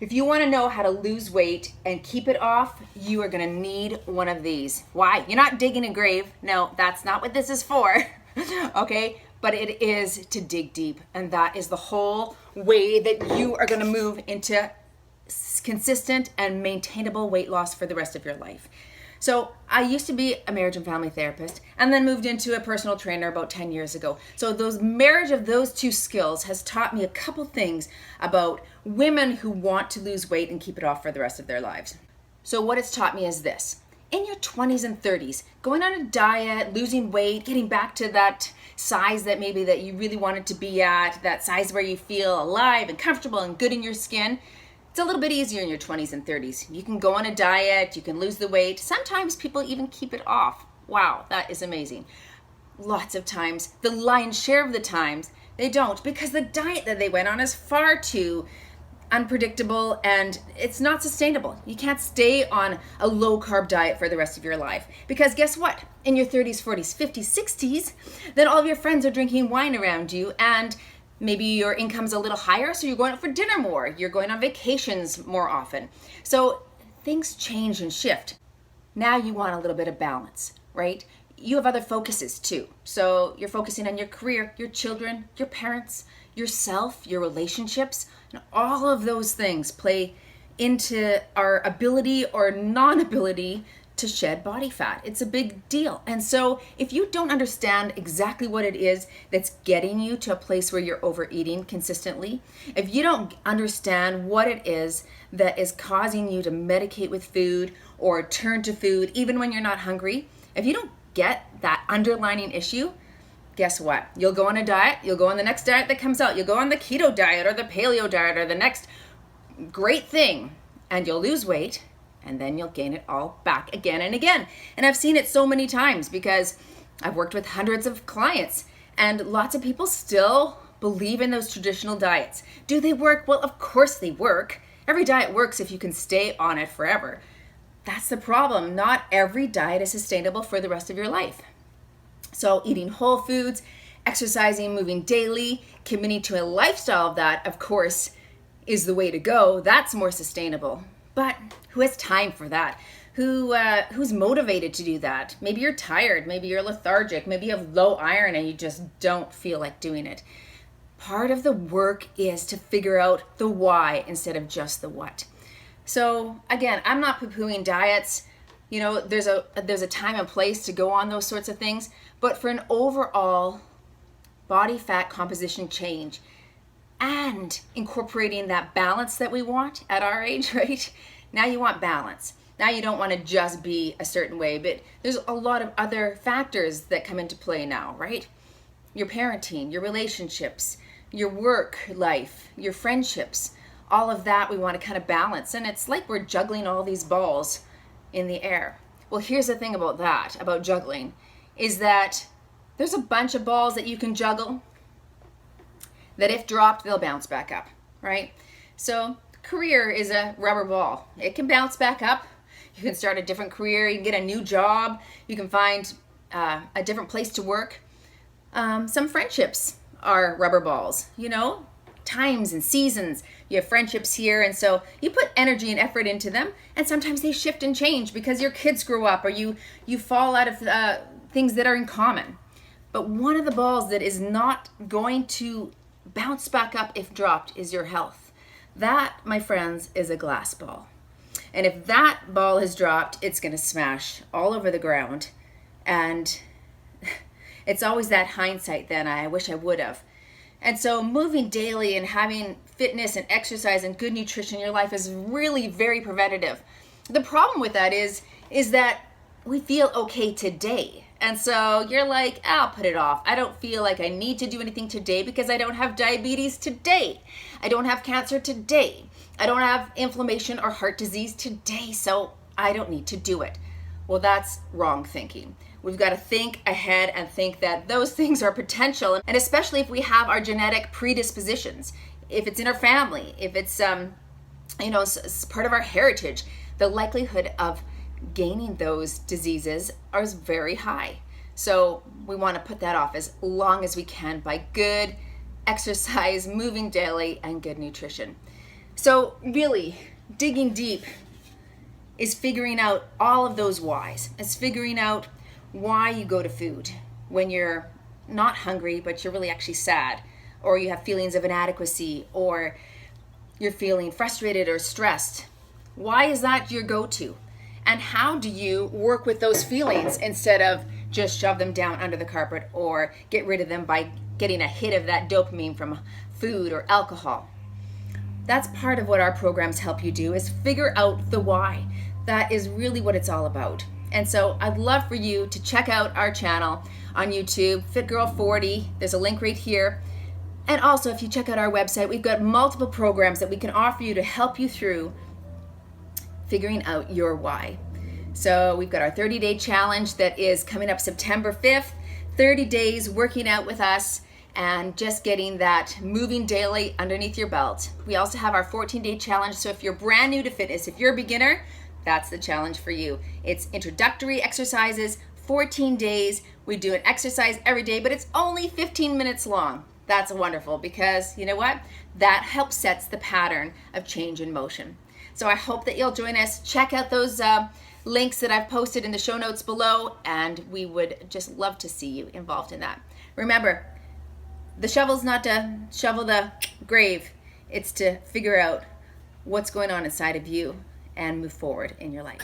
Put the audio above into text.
If you want to know how to lose weight and keep it off, you are going to need one of these. Why? You're not digging a grave. No, that's not what this is for. Okay? But it is to dig deep. And that is the whole way that you are going to move into consistent and maintainable weight loss for the rest of your life. So I used to be a marriage and family therapist and then moved into a personal trainer about 10 years ago. So those marriage of those two skills has taught me a couple things about women who want to lose weight and keep it off for the rest of their lives. So what it's taught me is this. In your 20s and 30s, going on a diet, losing weight, getting back to that size that maybe that you really wanted to be at, that size where you feel alive and comfortable and good in your skin, it's a little bit easier in your 20s and 30s. You can go on a diet, you can lose the weight. Sometimes people even keep it off. Wow, that is amazing. Lots of times, the lion's share of the times, they don't, because the diet that they went on is far too unpredictable and it's not sustainable. You can't stay on a low carb diet for the rest of your life. Because guess what? In your 30s, 40s, 50s, 60s, then all of your friends are drinking wine around you and maybe your income's a little higher, so you're going out for dinner more. You're going on vacations more often. So things change and shift. Now you want a little bit of balance, right? You have other focuses too. So you're focusing on your career, your children, your parents, yourself, your relationships, and all of those things play into our ability or non-ability to shed body fat. It's a big deal. And so if you don't understand exactly what it is that's getting you to a place where you're overeating consistently, if you don't understand what it is that is causing you to medicate with food or turn to food even when you're not hungry, if you don't get that underlying issue, guess what? You'll go on a diet, you'll go on the next diet that comes out, you'll go on the keto diet or the paleo diet or the next great thing, and you'll lose weight. And then you'll gain it all back again and again. And I've seen it so many times because I've worked with hundreds of clients and lots of people still believe in those traditional diets. Do they work? Well, of course they work. Every diet works if you can stay on it forever. That's the problem. Not every diet is sustainable for the rest of your life. So eating whole foods, exercising, moving daily, committing to a lifestyle of that, of course, is the way to go. That's more sustainable. But who has time for that? Who's motivated to do that? Maybe you're tired, maybe you're lethargic, maybe you have low iron and you just don't feel like doing it. Part of the work is to figure out the why instead of just the what. So again, I'm not poo-pooing diets. You know, there's a time and place to go on those sorts of things, but for an overall body fat composition change, and incorporating that balance that we want at our age, right? Now you want balance. Now you don't want to just be a certain way, but there's a lot of other factors that come into play now, right? Your parenting, your relationships, your work life, your friendships, all of that we want to kind of balance. And it's like we're juggling all these balls in the air. Well, here's the thing about that, about juggling, is that there's a bunch of balls that you can juggle that if dropped, they'll bounce back up, right? So career is a rubber ball. It can bounce back up. You can start a different career. You can get a new job. You can find a different place to work. Some friendships are rubber balls, you know, times and seasons. You have friendships here, and so you put energy and effort into them, and sometimes they shift and change because your kids grow up or you fall out of things that are in common. But one of the balls that is not going to bounce back up if dropped is your health. That, my friends, is a glass ball. And if that ball is dropped, it's going to smash all over the ground. And it's always that hindsight then, I wish I would have. And so moving daily and having fitness and exercise and good nutrition in your life is really very preventative. The problem with that is that we feel okay today. And so you're like, I'll put it off. I don't feel like I need to do anything today because I don't have diabetes today. I don't have cancer today. I don't have inflammation or heart disease today, so I don't need to do it. Well, that's wrong thinking. We've got to think ahead and think that those things are potential, and especially if we have our genetic predispositions, if it's in our family, if it's part of our heritage, the likelihood of gaining those diseases is very high. So we want to put that off as long as we can by good exercise, moving daily, and good nutrition. So really, digging deep is figuring out all of those whys. It's figuring out why you go to food when you're not hungry, but you're really actually sad, or you have feelings of inadequacy, or you're feeling frustrated or stressed. Why is that your go-to? And how do you work with those feelings instead of just shove them down under the carpet or get rid of them by getting a hit of that dopamine from food or alcohol? That's part of what our programs help you do, is figure out the why. That is really what it's all about. And so I'd love for you to check out our channel on YouTube, Fit Girl 40. There's a link right here. And also, if you check out our website, we've got multiple programs that we can offer you to help you through figuring out your why. So we've got our 30-day challenge that is coming up September 5th, 30 days working out with us and just getting that moving daily underneath your belt. We also have our 14-day challenge. So if you're brand new to fitness, if you're a beginner, that's the challenge for you. It's introductory exercises, 14 days. We do an exercise every day, but it's only 15 minutes long. That's wonderful, because you know what? That helps sets the pattern of change in motion. So I hope that you'll join us. Check out those links that I've posted in the show notes below, and we would just love to see you involved in that. Remember, the shovel's not to shovel the grave. It's to figure out what's going on inside of you and move forward in your life.